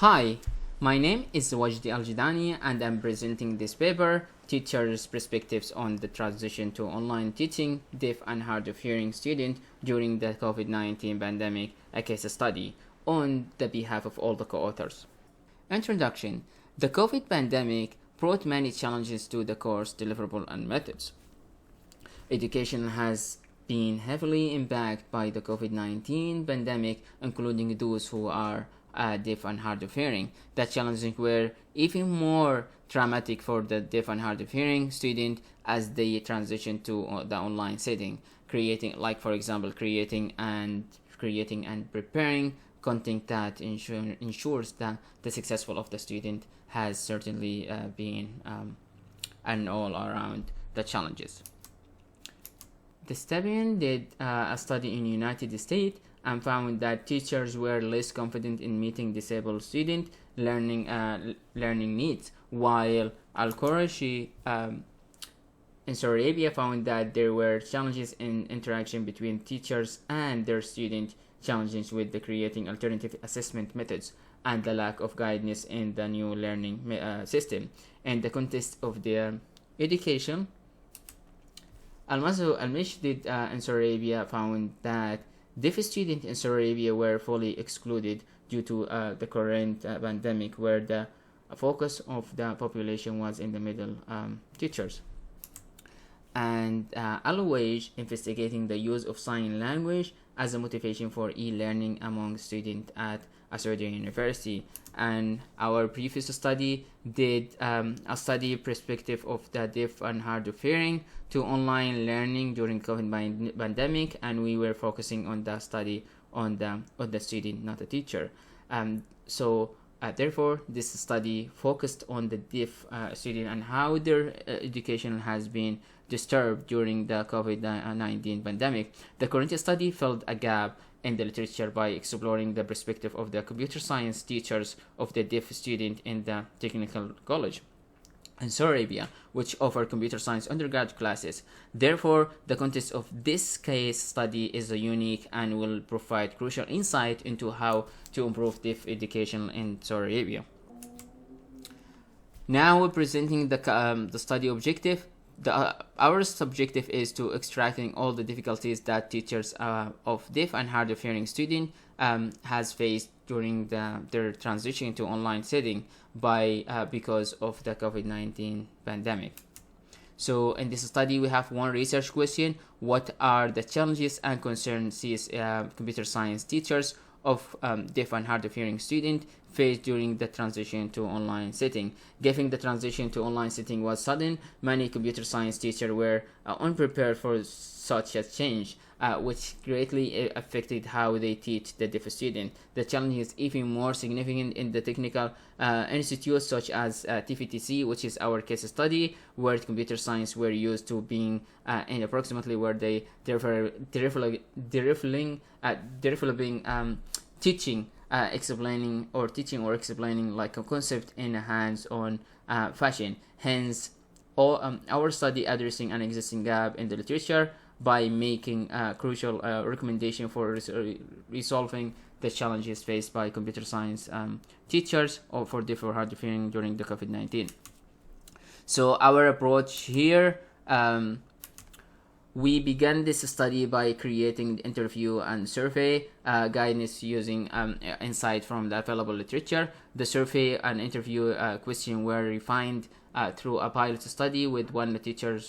Hi, my name is Wajdi Al-Jidani and I'm presenting this paper, Teachers' Perspectives on the Transition to Online Teaching, Deaf and Hard of Hearing Students During the COVID-19 Pandemic, a case study, on the behalf of all the co-authors. Introduction. The COVID pandemic brought many challenges to the course deliverable and methods. Education has been heavily impacted by the COVID-19 pandemic, including those who are deaf and hard of hearing. The challenges were even more traumatic for the deaf and hard of hearing student as they transition to the online setting, creating and preparing content that ensures that the successful of the student has certainly been and all around the challenges. The study did a study in United States and found that teachers were less confident in meeting disabled student learning needs, while Al-Qurashi in Saudi Arabia found that there were challenges in interaction between teachers and their student, challenges with the creating alternative assessment methods, and the lack of guidance in the new learning system. In the context of their education, Al-Mashdid in Saudi Arabia found that deaf students in Saudi Arabia were fully excluded due to the current pandemic, where the focus of the population was in the middle teachers. And Al-Waj investigating the use of sign language as a motivation for e-learning among students at a Saudi university. And our previous study did a study perspective of the deaf and hard of hearing to online learning during COVID pandemic, and we were focusing on the study on the student, not the teacher. Therefore, this study focused on the deaf student and how their education has been disturbed during the COVID-19 pandemic. The current study filled a gap in the literature by exploring the perspective of the computer science teachers of the deaf student in the technical college in Saudi Arabia, which offer computer science undergraduate classes. Therefore, the context of this case study is unique and will provide crucial insight into how to improve deaf education in Saudi Arabia. Now we're presenting the study objective. Our objective is to extracting all the difficulties that teachers of deaf and hard of hearing students has faced during their transition to online setting because of the COVID-19 pandemic. So in this study, we have one research question: what are the challenges and concerns computer science teachers of deaf and hard of hearing students faced during the transition to online setting? Given the transition to online setting was sudden, many computer science teachers were unprepared for such a change, which greatly affected how they teach the deaf student. The challenge is even more significant in the technical institutes such as TVTC, which is our case study, where computer science were used to being in approximately where they developing teaching explaining like a concept in a hands-on fashion. Hence, our study addressing an existing gap in the literature by making a crucial recommendation for resolving the challenges faced by computer science teachers or for deaf or hard of hearing during the COVID-19. So our approach here, we began this study by creating the interview and survey guidance using insight from the available literature. The survey and interview question were refined through a pilot study with one teacher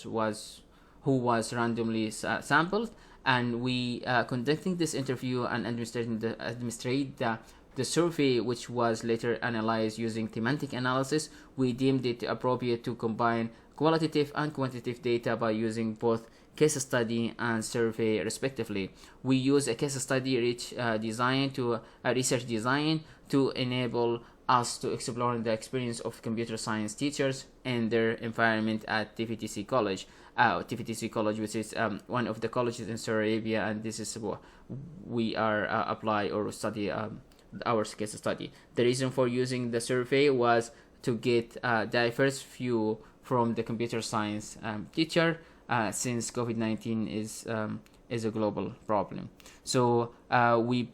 who was randomly sampled, and we conducting this interview and administrate the survey, which was later analyzed using thematic analysis. We deemed it appropriate to combine qualitative and quantitative data by using both case study and survey respectively. We use a case study research design to enable us to explore the experience of computer science teachers in their environment at TVTC College. TVTC College, which is one of the colleges in Saudi Arabia, and this is what we are apply or study our case study. The reason for using the survey was to get a diverse view from the computer science teacher, since COVID-19 is a global problem. So we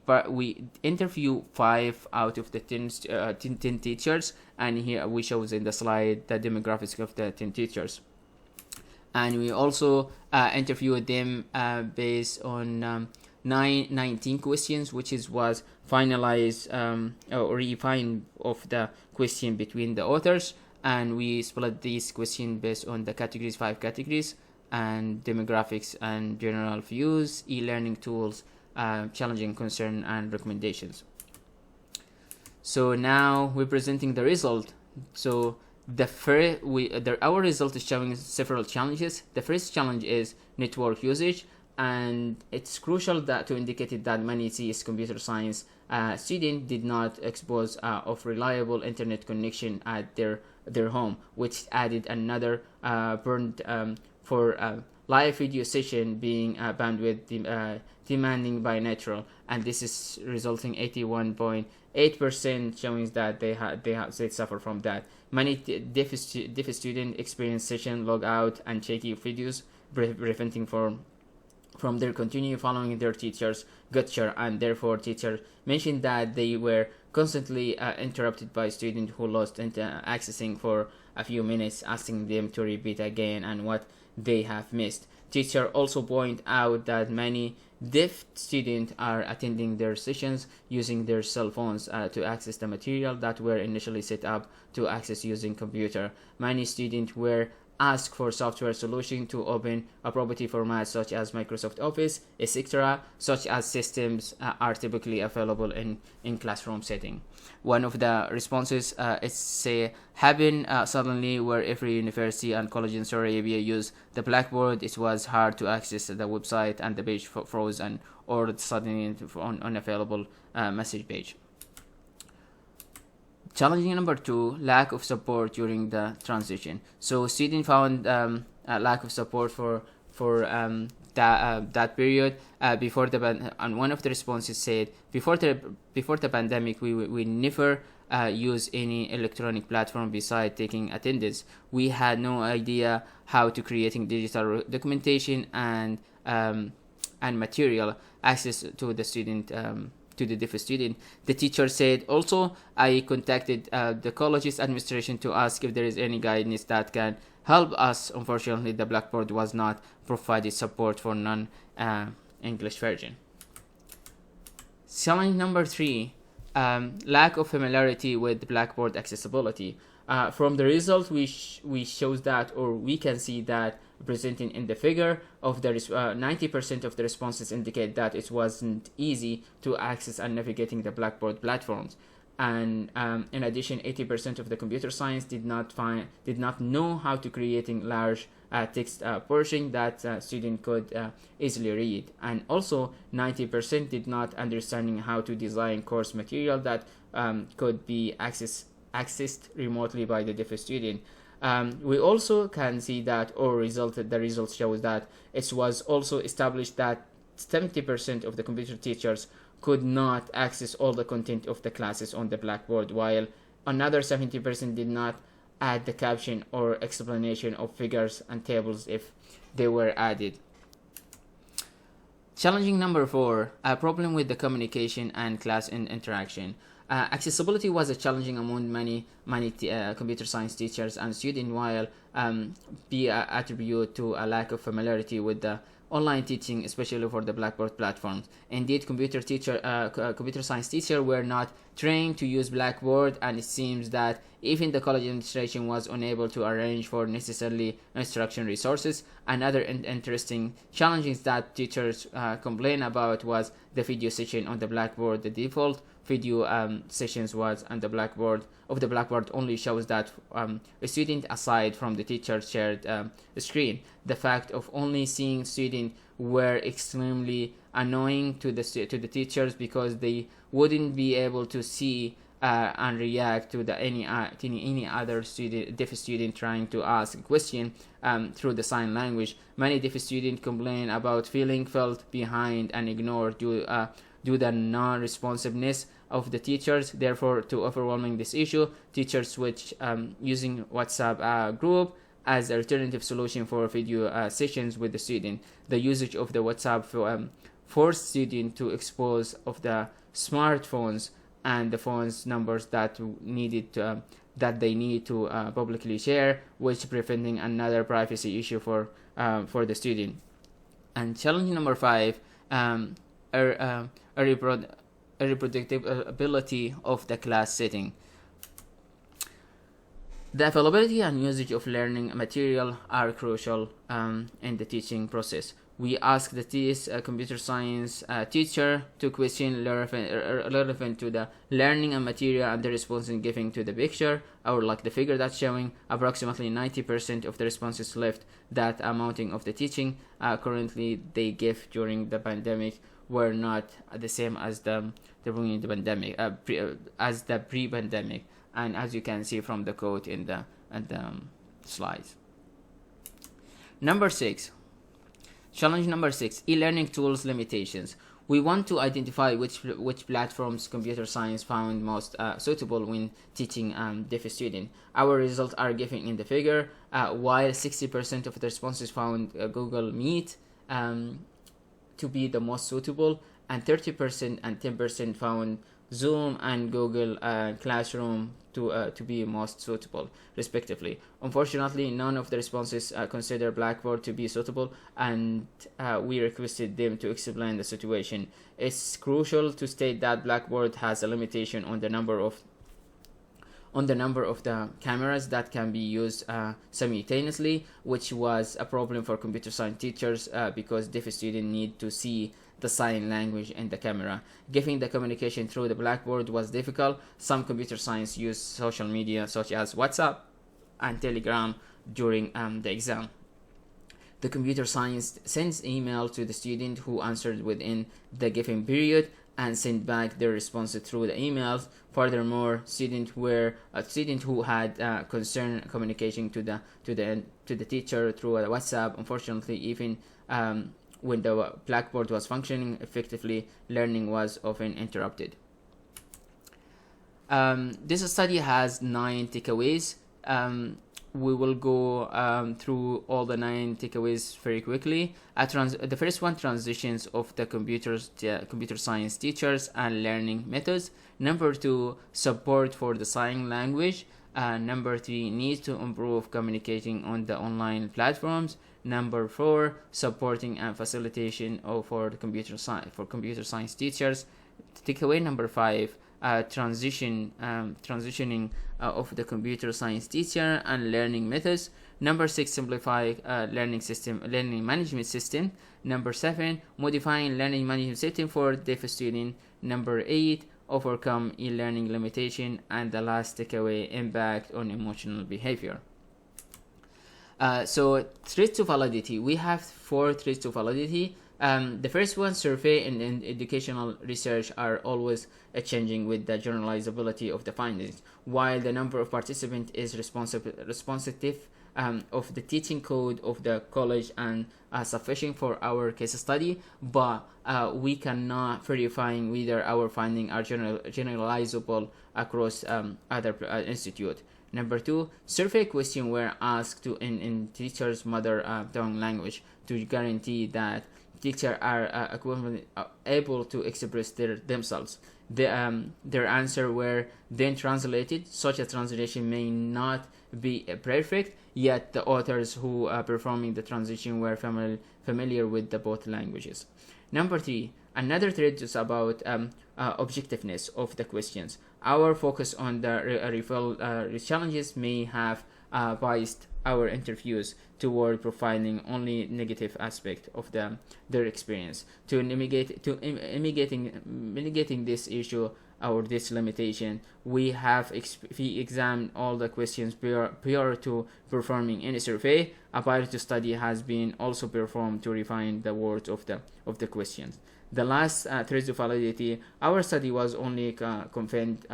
interview 5 out of the 10 teachers, and here we show in the slide the demographics of the 10 teachers. And we also interviewed them based on 19 questions, which was finalized or refined of the question between the authors, and we split these questions based on the categories, 5 categories, and demographics and general views, e-learning tools, challenging concern, and recommendations. So now we're presenting the result. So our result is showing several challenges. The first challenge is network usage, and it's crucial that to indicate that many CS computer science students did not expose of reliable internet connection at their home, which added another burden for live video session being bandwidth demanding by natural, and this is resulting 81.8% showing that they suffer from that. Many deaf students experience session log out and shaky videos, preventing from their continue following their teacher's lecture, and therefore teacher mentioned that they were constantly interrupted by students who lost accessing for a few minutes, asking them to repeat again and what they have missed. Teacher also point out that many deaf students are attending their sessions using their cell phones to access the material that were initially set up to access using computer. Many students were asked for software solution to open a property formats such as Microsoft Office, etc., such as systems are typically available in classroom setting. One of the responses is say happen suddenly where every university and college in Saudi Arabia use the Blackboard. It was hard to access the website and the page froze or suddenly unavailable message page. Challenging number 2, lack of support during the transition. So students found a lack of support for that period before the and one of the responses said before the pandemic we never use any electronic platform besides taking attendance. We had no idea how to creating digital documentation and material access to the student. To the deaf student. The teacher said also, I contacted the college's administration to ask if there is any guidance that can help us. Unfortunately, the Blackboard was not provided support for non-English version. Challenge number 3, lack of familiarity with Blackboard accessibility. From the result, we shows that, or we can see that presenting in the figure of the 90% of the responses indicate that it wasn't easy to access and navigating the Blackboard platforms, and in addition 80% of the computer science did not know how to creating large text portion that student could easily read, and also 90% did not understanding how to design course material that could be accessed remotely by the deaf student. We also can see that the result shows that it was also established that 70% of the computer teachers could not access all the content of the classes on the Blackboard, while another 70% did not add the caption or explanation of figures and tables if they were added. Challenging number 4, a problem with the communication and class interaction. Accessibility was a challenging among many computer science teachers and students, while be attributed to a lack of familiarity with the online teaching, especially for the Blackboard platforms. Indeed, computer science teachers were not trained to use Blackboard, and it seems that even the college administration was unable to arrange for necessarily instruction resources. Another interesting challenges that teachers complain about was the video session on the Blackboard. The default video sessions was on the Blackboard only shows that a student aside from the teacher shared screen. The fact of only seeing students were extremely annoying to the teachers because they wouldn't be able to see and react to any other deaf student trying to ask a question through the sign language. Many deaf students complain about felt behind and ignored due the non-responsiveness of the teachers. Therefore, to overwhelming this issue, teachers switch using WhatsApp group as an alternative solution for video sessions with the student. The usage of the WhatsApp forced students to expose of the smartphones and the phones numbers that they need to publicly share, which preventing another privacy issue for the student. And challenge number 5, reproducibility of the class setting. The availability and usage of learning material are crucial in the teaching process. We ask the computer science teacher to question relevant to the learning and material, and the responses given to the picture, or like the figure that's showing. Approximately 90% of the responses left that amounting of the teaching currently they give during the pandemic were not the same as the pandemic, as the pre-pandemic, and as you can see from the quote in the slides. Challenge number 6, e-learning tools limitations. We want to identify which platforms computer science found most suitable when teaching deaf students. Our results are given in the figure. While 60% of the responses found Google Meet to be the most suitable, and 30% and 10% found Zoom and Google Classroom to be most suitable, respectively. Unfortunately, none of the responses consider Blackboard to be suitable, and we requested them to explain the situation. It's crucial to state that Blackboard has a limitation on the number of the cameras that can be used simultaneously, which was a problem for computer science teachers because deaf students need to see the sign language in the camera. Giving the communication through the Blackboard was difficult. Some computer science used social media such as WhatsApp and Telegram during the exam. The computer science sends email to the student who answered within the given period and sent back their responses through the emails. Furthermore, students who had concern communicating to the teacher through WhatsApp. Unfortunately, even when the Blackboard was functioning effectively, learning was often interrupted. This study has 9 takeaways. We will go through all the 9 takeaways very quickly. The first one, transitions of the computer science teachers and learning methods. Number 2, support for the sign language. Number 3, need to improve communicating on the online platforms. Number 4, supporting and facilitation for computer science teachers. Takeaway number 5, transitioning of the computer science teacher and learning methods. Number 6, simplify learning management system. Number 7, modifying learning management system for deaf students. Number 8, overcome e-learning limitation. And the last takeaway, impact on emotional behavior. So threats to validity. We have 4 threats to validity. The first one, survey and educational research are always changing with the generalizability of the findings. While the number of participants is responsive of the teaching code of the college and sufficient for our case study, but we cannot verifying whether our findings are generalizable across other institutes. Number 2, survey questions were asked in teachers' mother tongue language to guarantee that teachers are able to express themselves. Their answer were then translated. Such a translation may not be perfect, yet the authors who are performing the translation were familiar with the both languages. Number 3, another thread is about objectiveness of the questions. Our focus on the challenges may have biased our interviews toward profiling only negative aspect of their experience. Mitigating this issue or this limitation, we examined all the questions prior to performing any survey. A pilot study has been also performed to refine the words of the questions. The last threat to validity, our study was only confined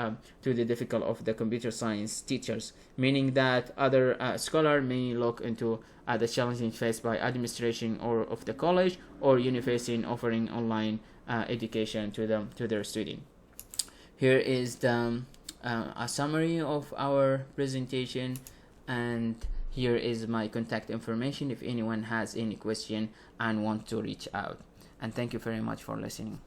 to the difficulty of the computer science teachers, meaning that other scholars may look into the challenges faced by administration or of the college or university in offering online education to their students. Here is a summary of our presentation, and Here is my contact information if anyone has any question and want to reach out. And thank you very much for listening.